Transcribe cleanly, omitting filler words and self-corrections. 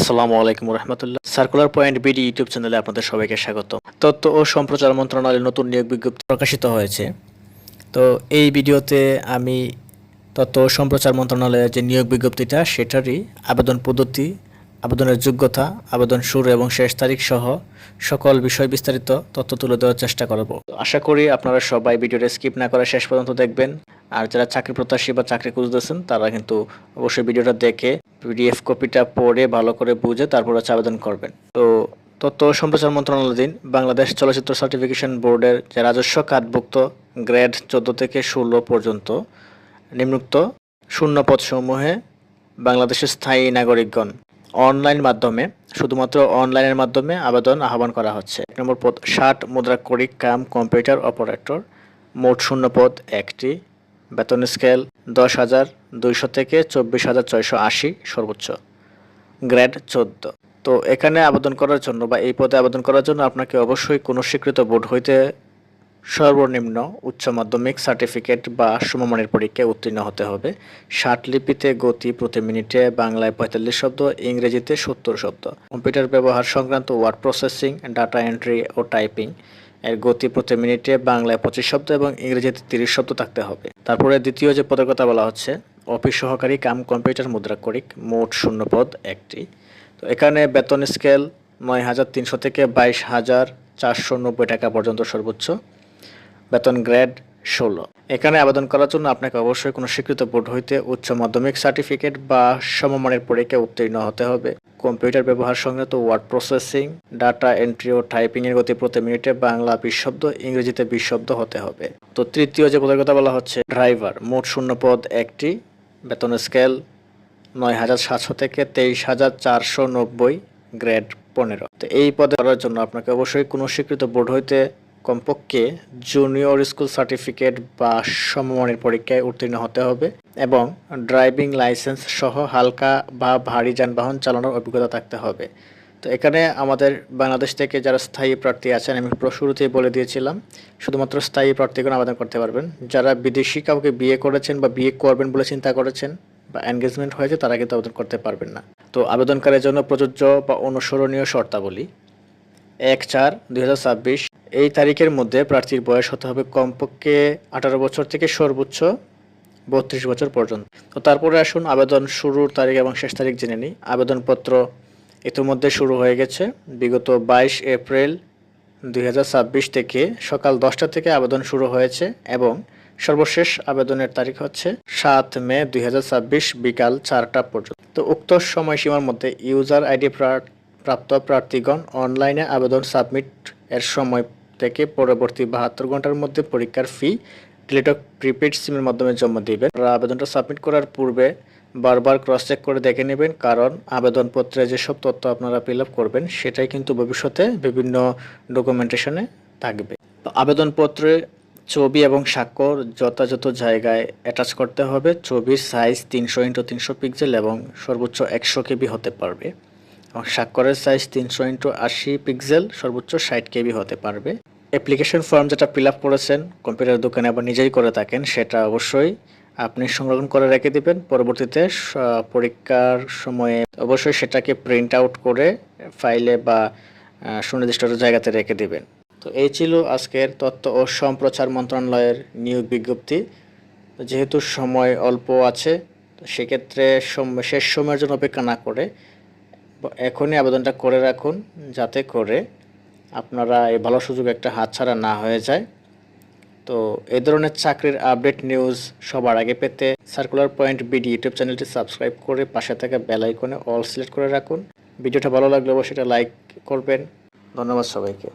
আসসালামু আলাইকুম রহমতুল্লাহ। Circular point BD YouTube চ্যানেলে আপনাদের সবাইকে স্বাগত। তথ্য ও সম্প্রচার মন্ত্রণালয়ের নতুন নিয়োগ বিজ্ঞপ্তি প্রকাশিত হয়েছে। তো এই ভিডিওতে আমি তথ্য ও সম্প্রচার মন্ত্রণালয়ের যে নিয়োগ বিজ্ঞপ্তিটা সেটারই আবেদন পদ্ধতি, আবেদনের যোগ্যতা, আবেদন শুরু এবং শেষ তারিখ সহ সকল বিষয় বিস্তারিত তথ্য তুলে দেওয়ার চেষ্টা করব। আশা করি আপনারা সবাই ভিডিওটা স্কিপ না করে শেষ পর্যন্ত দেখবেন। আর যারা চাকরি প্রত্যাশী বা চাকরি খুঁজতেছেন তারা কিন্তু অবশ্যই ভিডিওটা দেখে পিডিএফ কপিটা পড়ে ভালো করে বুঝে তারপর আবেদন করবেন। তো তথ্য ও সম্প্রচার মন্ত্রণালয়াধীন বাংলাদেশ চলচ্চিত্র সার্টিফিকেশন বোর্ডের যে রাজস্ব খাতভুক্ত গ্রেড 14 থেকে 16 পর্যন্ত নিম্নোক্ত শূন্য পদসমূহে বাংলাদেশের স্থায়ী নাগরিকগণ অনলাইন মাধ্যমে, শুধুমাত্র অনলাইনের মাধ্যমে আবেদন আহ্বান করা হচ্ছে। 1 নম্বর পদ 60 মুদ্রাক্ষরিক কাম কম্পিউটার অপারেটর, মোট শূন্য পদ 1টি, বেতন স্কেল 10,200 থেকে 24,680 সর্বোচ্চ, গ্রেড 14। তো এখানে আবেদন করার জন্য বা এই পদে আবেদন করার জন্য আপনাকে অবশ্যই কোনো স্বীকৃত বোর্ড হইতে সর্বনিম্ন উচ্চ মাধ্যমিক সার্টিফিকেট বা সমমানের পরীক্ষায় উত্তীর্ণ হতে হবে। 60 লিপিতে গতি প্রতি মিনিটে বাংলায় 45 শব্দ, ইংরেজিতে 70 শব্দ। কম্পিউটার ব্যবহার সংক্রান্ত ওয়ার্ড প্রসেসিং, ডাটা এন্ট্রি ও টাইপিং এর গতি প্রতি মিনিটে বাংলায় 25 শব্দ এবং ইংরেজিতে 30 শব্দ থাকতে হবে। তারপরে দ্বিতীয় যে পদের কথা বলা হচ্ছে অফিস সহকারী কাম কম্পিউটার মুদ্রাক্ষরিক, মোট শূন্য পদ 1টি। তো এখানে বেতন স্কেল 9,300 থেকে 22,490 টাকা পর্যন্ত সর্বোচ্চ, বেতন গ্রেড 16। এখানে আবেদন করার জন্য আপনাকে অবশ্যই কোনো স্বীকৃত বোর্ড হইতে উচ্চ মাধ্যমিক সার্টিফিকেট বা সমমানের পরীক্ষায় উত্তীর্ণ হতে হবে। কম্পিউটার ব্যবহার সংক্রান্ত ওয়ার্ড প্রসেসিং, ডাটা এন্ট্রি ও টাইপিংয়ের গতি প্রতি মিনিটে বাংলা 20 শব্দ, ইংরেজিতে 20 শব্দ হতে হবে। তো তৃতীয় যে পদের কথা বলা হচ্ছে ড্রাইভার, মোট শূন্য পদ 1টি, বেতন স্কেল 9,700 থেকে 23,490, গ্রেড 15। তো এই পদে করার জন্য আপনাকে অবশ্যই কোনো স্বীকৃত বোর্ড হইতে কমপক্ষে জুনিয়র স্কুল সার্টিফিকেট বা সমমানের পরীক্ষায় উত্তীর্ণ হতে হবে এবং ড্রাইভিং লাইসেন্স সহ হালকা বা ভারী যানবাহন চালানোর অভিজ্ঞতা থাকতে হবে। তো এখানে আমাদের বাংলাদেশ থেকে যারা স্থায়ী প্রার্থী আছেন, আমি শুরুতেই বলে দিয়েছিলাম শুধুমাত্র স্থায়ী প্রার্থীগণ আবেদন করতে পারবেন। যারা বিদেশি কাউকে বিয়ে করেছেন বা বিয়ে করবেন বলে চিন্তা করেছেন বা এনগেজমেন্ট হয়েছে তারা কিন্তু আবেদন করতে পারবেন না। তো আবেদনকারীর জন্য প্রযোজ্য বা অনুসরণীয় শর্তাবলী: 1/4/2026 এই তারিখের মধ্যে প্রার্থীর বয়স হতে হবে কমপক্ষে 18 বছর থেকে সর্বোচ্চ 32 বছর পর্যন্ত। তো তারপরে আসুন আবেদন শুরুর তারিখ এবং শেষ তারিখ জেনে নিই। আবেদনপত্র ইতিমধ্যে শুরু হয়ে গেছে। বিগত 22 এপ্রিল 2026 থেকে সকাল 10টা থেকে আবেদন শুরু হয়েছে এবং সর্বশেষ আবেদনের তারিখ হচ্ছে 7 মে 2026 বিকাল 4টা পর্যন্ত। তো উক্ত সময়সীমার মধ্যে ইউজার আইডি প্রাপ্ত প্রার্থীগণ অনলাইনে আবেদন সাবমিট এর সময় থেকে পরবর্তী 72 ঘন্টার মধ্যে পরীক্ষার ফি টেলিটক প্রিপেড সিমের মাধ্যমে জমা দিবেন। আবেদনটা সাবমিট করার পূর্বে বারবার ক্রস চেক করে দেখে নেবেন, কারণ আবেদনপত্রে যেসব তথ্য আপনারা ফিল আপ করবেন সেটাই কিন্তু ভবিষ্যতে বিভিন্ন ডকুমেন্টেশনে থাকবে। তো আবেদনপত্রে ছবি এবং স্বাক্ষর যথাযথ জায়গায় অ্যাটাচ করতে হবে। ছবির সাইজ 300x300 পিক্সেল এবং সর্বোচ্চ 100 কেবি হতে পারবে এবং স্বাক্ষরের সাইজ 300x80 পিক্সেল, সর্বোচ্চ 60 কেবি হতে পারবে। অ্যাপ্লিকেশন ফর্ম যেটা ফিল আপ করেছেন কম্পিউটার দোকানে আবার নিজেই করে থাকেন, সেটা অবশ্যই আপনি সংরক্ষণ করে রেখে দিবেন। পরবর্তীতে পরীক্ষার সময়ে অবশ্যই সেটাকে প্রিন্ট আউট করে ফাইলে বা সুনির্দিষ্ট জায়গাতে রেখে দিবেন। তো এই ছিল আজকের তথ্য ও সম্প্রচার মন্ত্রণালয়ের নিয়োগ বিজ্ঞপ্তি। যেহেতু সময় অল্প আছে সেক্ষেত্রে শেষ সময়ের জন্য অপেক্ষা না করে এখনই আবেদনটা করে রাখুন, যাতে করে আপনারা এই ভালো সুযোগ একটা হাতছাড়া না হয়ে যায়। তো এই ধরনের চাকরির আপডেট নিউজ সবার আগে পেতে সার্কুলার পয়েন্ট বিডি ইউটিউব চ্যানেলটি সাবস্ক্রাইব করে পাশে থাকা বেল আইকনে অল সিলেক্ট করে রাখুন। ভিডিওটা ভালো লাগলে অবশ্যই এটা লাইক করবেন। ধন্যবাদ সবাইকে।